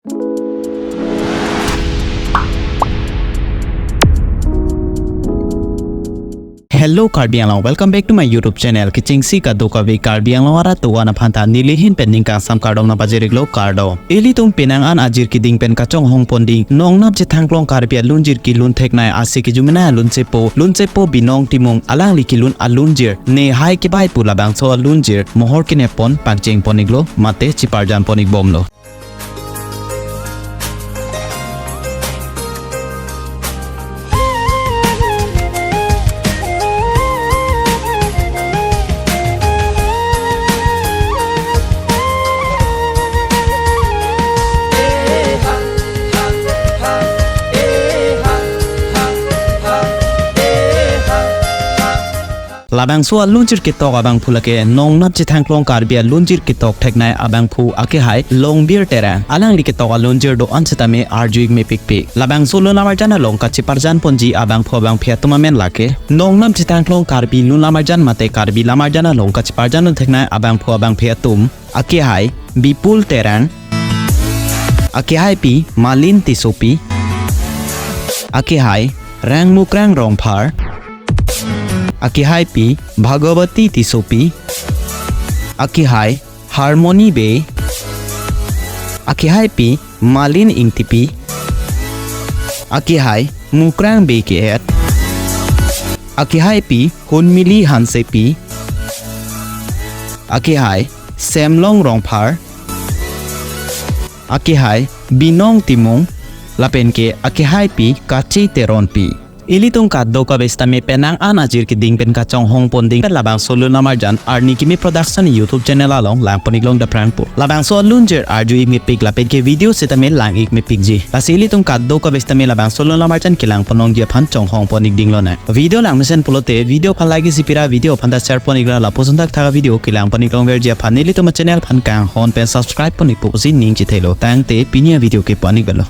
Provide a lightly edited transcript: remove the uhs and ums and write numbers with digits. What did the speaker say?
Hello Karbi Anglong, welcome back to my YouTube channel. Kichingsi ka do ka vi Karbi Anglong ara tuwa na phanta nilihin pending ka sam kardong na bajiriglo kardo. Eli tung pinangan ajir ki ding pen kachong hong ponding nong nap je thangklong Karbi lunjir ki lun theknai ase ki jumena lunchepo binong timung alang li ki lun alunjir ne hai ki bai pula bang so alunjir mohor ki ne pon pangcheng poniglo mate chiparjan ponig bomlo. Labang so lunjir ki tok abang phulake nong nap je thangklong Karbi lunjir ki tok theknai abang phu ake hai long beer tera alang li ki tok lunjir do anchitame arjuig me pikpik labang so lunamar jana long ka chiparjan ponji abang phu abang phia tumamen lake nong nap je thangklong Karbi lunamar jan mate Karbi lamar jana long ka chiparjan theknai abang phu abang phia tum ake hai bipul terang ake hai pi malin tisopi ake hai rang mukrang rongphar Akihai pi Bhagavati tisopi Akihai Harmony be Akihai pi Malin ingtipi Akihai Mukrang be keet Akihai pi Hunmili hansepi Akihai Semlong rongphar Akihai Binong timong lapen ke Akihai pi Kachi teron pi Ilitong kaddo ka besta me penang anajir ki ding pen kachong hong ponding labang solo namarjan arni kimi production YouTube channel along lang poniglong da prank po labang so lunjer arju ik me pig lapet ke video sita me lang ik me pig ji pasili tong kaddo ka besta me labang solo namarjan kilang ponong dia phan chong hong ponig ding lo na video lang mesen pulote video phan lagi sipira video phan da share ponigla la posundak thaga video kilang poniglong ver dia phan nili to ma channel phan kang hon pen subscribe ponik po si ning chi thelo tang te pinia video ke ponig belo